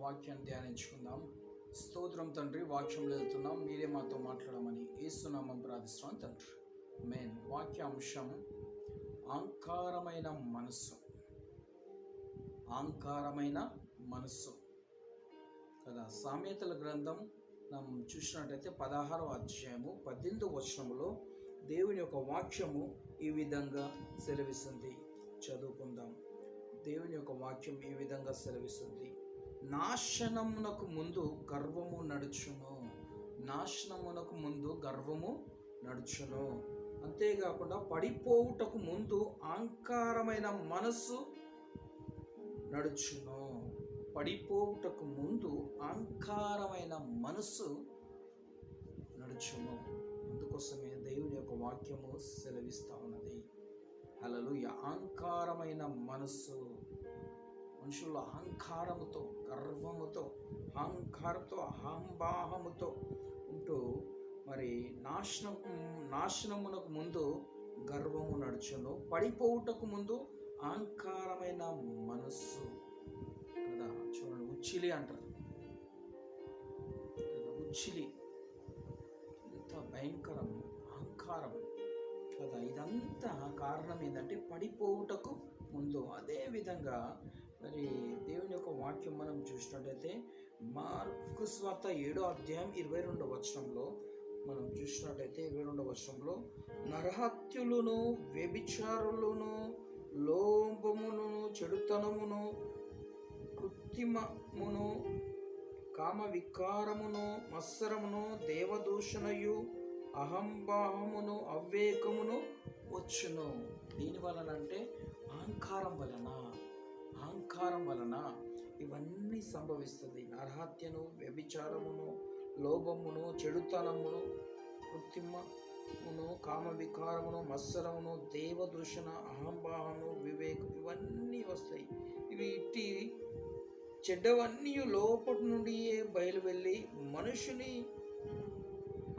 వాక్యాన్ని ధ్యానించుకుందాం. స్తోత్రం తండ్రి, వాక్యంలో వెళ్తున్నాం, మీరే మాతో మాట్లాడమని యేసునామం ప్రార్థిస్తున్నాం తండ్రి. మెయిన్ వాక్యాంశం అహంకారమైన మనస్సు. అహంకారమైన మనస్సు కదా. సామెతల గ్రంథం మనం చూసినట్టయితే 16వ అధ్యాయము 18వ వచనములో దేవుని యొక్క వాక్యము ఈ విధంగా సెలవిస్తుంది. చదువుకుందాం. దేవుని యొక్క వాక్యం ఈ విధంగా సెలవిస్తుంది. నాశనమునకు ముందు గర్వము నడుచును. నాశనమునకు ముందు గర్వము నడుచును. అంతేకాకుండా పడిపోవుటకు ముందు అహంకారమైన మనస్సు నడుచును. పడిపోవుటకు ముందు అహంకారమైన మనస్సు నడుచును. అందుకోసమే దేవుని యొక్క వాక్యము సెలవిస్తూ ఉన్నది. హల్లెలూయా. అహంకారమైన మనస్సు, మనుషుల అహంకారముతో, గర్వముతో, అహంకారంతో, అహంభావముతో ఉంటూ మరి నాశనమునకు ముందు గర్వము నడుచును. పడిపోవుటకు ముందు అహంకారమైన మనస్సు కదా. చూడండి, ఉచ్చిలి అంటారు కదా. ఉచ్చిలి ఎంత భయంకరం, అహంకారం కదా. ఇదంతా కారణం ఏంటంటే పడిపోవుటకు ముందు. అదేవిధంగా మరి దేవుని యొక్క వాక్యం మనం చూసినట్టయితే మార్కు సువార్త 7వ అధ్యాయం 22వ వచనంలో మనం చూసినట్టయితే 22వ వచనంలో నరహత్యులను, వ్యభిచారులను, లోభమును, చెడుతనమును, కృత్రిమమును, కామ వికారమును, మత్సరమును, దేవదూషణయు, అహంభావమును, అవివేకమును వచ్చును. దీని వలన అంటే అహంకారం వలన ఇవన్నీ సంభవిస్తుంది. నరహత్యను, వ్యభిచారమును, లోభమును, చెడుతనమును, కృత్రిమమును, కామ వికారమును, మత్సరమును, దేవదూషణ, అహంభావము, వివేకం ఇవన్నీ వస్తాయి. ఇవి చెడ్డవన్నీ లోపటి నుండి బయలు వెళ్ళి మనుషుని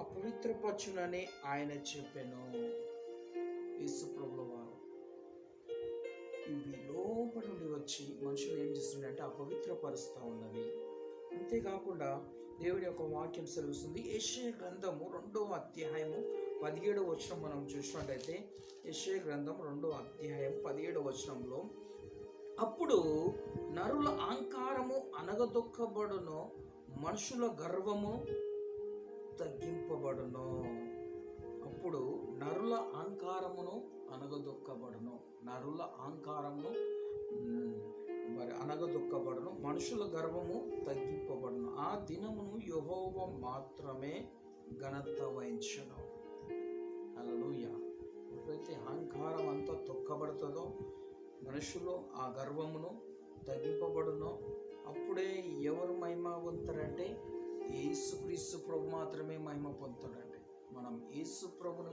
అపవిత్రపరచునని ఆయన చెప్పాను. యేసు ప్రభుల వారు ఇవి లోపటి నుండి వచ్చి మనుషులు ఏం చేస్తుందంటే అపవిత్రపరుస్తూ ఉన్నవి. అంతేకాకుండా దేవుడి యొక్క వాక్యం సెలవుస్తుంది. యెషయా గ్రంథము 2వ అధ్యాయము 17వ వచనం మనం చూసినట్టయితే యెషయా గ్రంథం 2వ అధ్యాయం 17వ వచనంలో అప్పుడు నరుల అహంకారము అనగదొక్కబడును, మనుషుల గర్వము తగ్గింపబడును. అప్పుడు నరుల అహంకారమును అనగదొక్కబడును, నరుల అహంకారమును మరి అనగదొక్కబడును, మనుషుల గర్వము తగ్గింపబడును. ఆ దినమును యెహోవా మాత్రమే ఘనత వహించును. హల్లెలూయా. ఎప్పుడైతే అహంకారం అంతా తొక్కబడుతుందో, మనుషులు ఆ గర్వమును తగ్గింపబడునో, అప్పుడే ఎవరు మహిమ పొందుతారంటే యేసుక్రీస్తు ప్రభు మాత్రమే మహిమ పొందుతాడండి. మనం యేసు ప్రభును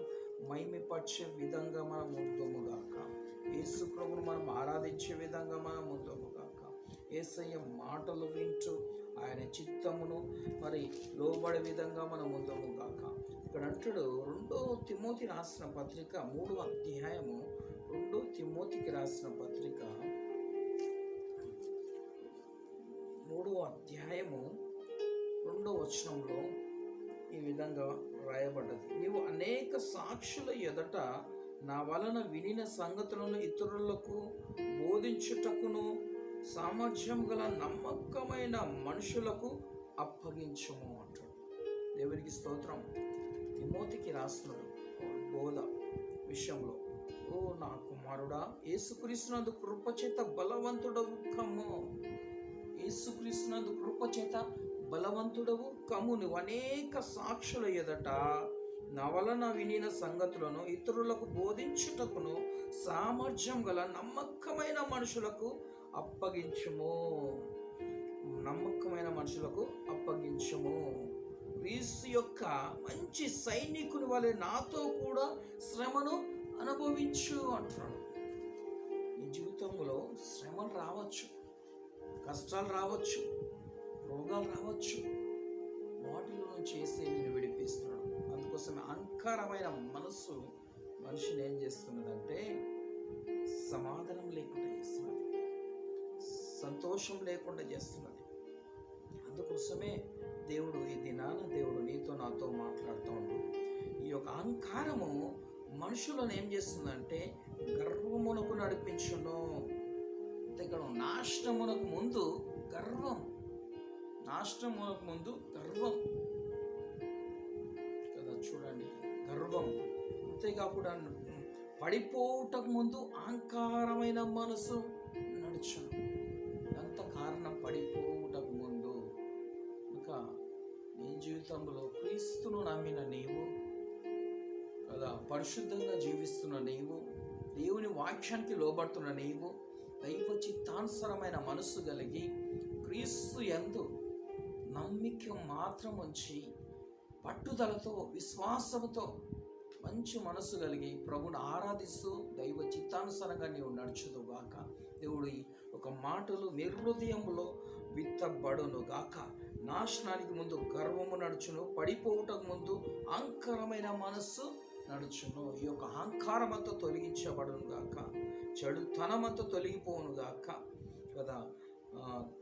మహిమపరిచే విధంగా మనం ఉందుముగాక. యేసు ప్రభును మనం ఆరాధించే విధంగా మనం ఉందుముగాక. యేసయ్య మాటలు వింటూ ఆయన చిత్తమును మరి లోబడే విధంగా మనం ఉందుముగాక. ఇక్కడ అంటాడు 2 తిమోతి రాసిన పత్రిక 3వ అధ్యాయము 2 తిమోతికి రాసిన పత్రిక 3వ అధ్యాయము 2వ వచనంలో ఈ విధంగా రాయబడ్డది. నీవు అనేక సాక్షుల ఎదుట నా వలన వినిన సంగతులను ఇతరులకు బోధించుటకును సామర్థ్యం గల నమ్మకమైన మనుషులకు అప్పగించుము అంటాడు. దేవునికి స్తోత్రం. తిమోతికి రాస్తున్నాడు బోధ విషయంలో. ఓ నా కుమారుడా, యేసుక్రీస్తునందు కృపచేత బలవంతుడవు కమ్ము. యేసుక్రీస్తునందు కృపచేత బలవంతుడవు కమ్ము. నువ్వు అనేక సాక్షుల ఎదుట నా వలన వినిన సంగతులను ఇతరులకు బోధించుటకును సామర్థ్యం గల నమ్మకమైన మనుషులకు అప్పగించుము. నమ్మకమైన మనుషులకు అప్పగించుము. క్రీస్తు యొక్క మంచి సైనికుని వలె నాతో కూడా శ్రమను అనుభవించు అంటున్నాడు. నీ జీవితంలో శ్రమలు రావచ్చు, కష్టాలు రావచ్చు, రోగాలు రావచ్చు. వాటిలో నుంచి చేస్తే నేను విడిపిస్తున్నాడు. అందుకోసమే అహంకారమైన మనస్సు మనిషిని ఏం చేస్తున్నదంటే సమాధానం లేకుండా చేస్తున్నది, సంతోషం లేకుండా చేస్తున్నది. అందుకోసమే దేవుడు ఈ దినాన దేవుడు నీతో నాతో మాట్లాడుతూ ఉండు. ఈ యొక్క అహంకారము మనుషులను ఏం చేస్తుందంటే గర్వమునకు నడిపించును. ఇక్కడ నాశనమునకు ముందు గర్వం, నాశనమునకు ముందు గర్వం కదా. చూడండి, గర్వం. అంతేకాకుండా పడిపోవటకు ముందు అహంకారమైన మనసు నడుచును. ఎంత కారణం పడిపోవటకు ముందు. ఇంకా నీ జీవితంలో క్రీస్తును నమ్మిన నీవు కదా, పరిశుద్ధంగా జీవిస్తున్న నీవు, దేవుని వాక్యానికి లోబడుతున్న నీవు, దైవ చిత్తానుసరమైన మనస్సు కలిగి క్రీస్తు యందు నమ్మిక మాత్రం ఉంచి పట్టుదలతో విశ్వాసంతో మంచి మనస్సు కలిగి ప్రభుని ఆరాధిస్తూ దైవ చిత్తానుసారంగా నీవు నడుచుదుగాక. దేవుడు ఒక మాటలు నీ హృదయంలో విత్తబడును గాక. నాశనానికి ముందు గర్వము నడుచును, పడిపోవటకు ముందు అహంకారమైన మనస్సు నడుచును. ఈ యొక్క అహంకారమంతా తొలగించబడును గాక, చెడుతనమంతా తొలగిపోవును గాక కదా.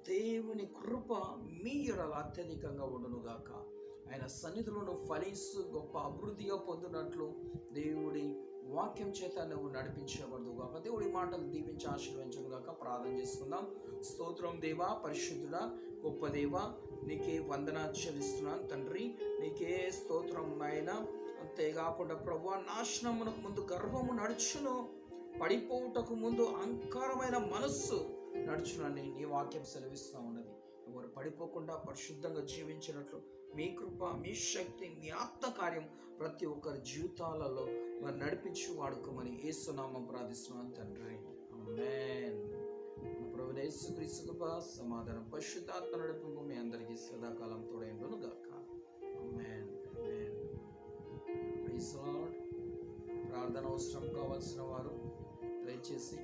దేవుని కృప మీ ఎడల అత్యధికంగా ఉండును గాక. ఆయన సన్నిధులను ఫలిస్తూ గొప్ప అభివృద్ధిగా పొందినట్లు దేవుడి వాక్యం చేత నువ్వు నడిపించబడదు గాక. దేవుడి మాటలు దీవించి ఆశీర్వదించను గాక. ప్రార్థన చేసుకుందాం. స్తోత్రం దేవా, పరిశుద్ధుడా, గొప్ప దేవా, నీకే వందనాలు చెల్లిస్తున్నాను తండ్రి. నీకే స్తోత్రం నాయన. అంతేకాకుండా ప్రభువా, నాశనమునకు ముందు గర్వము నడుచును, పడిపోవుటకు ముందు అహంకారమైన మనస్సు నడుచునని నీ వాక్యం సెలవిస్తూ ఉన్నది. ఎవరు పడిపోకుండా పరిశుద్ధంగా జీవించినట్లు మీ కృప, మీ శక్తి, మీ ఆత్మకార్యం ప్రతి ఒక్కరి జీవితాలలో మరి నడిపించి వాడుకోమని యేసునామం ప్రార్థిస్తున్నాను తండ్రి. ఆమేన్. ప్రభువైన యేసుక్రీస్తు కృప, సమాధానం, పరిశుద్ధాత్మ నడిపింపు మీ అందరికీ సదాకాలం తోడైండును గాక. Amen. Amen. Praise the lord. ప్రార్థన అవసరం కావాల్సిన వారు దయచేసి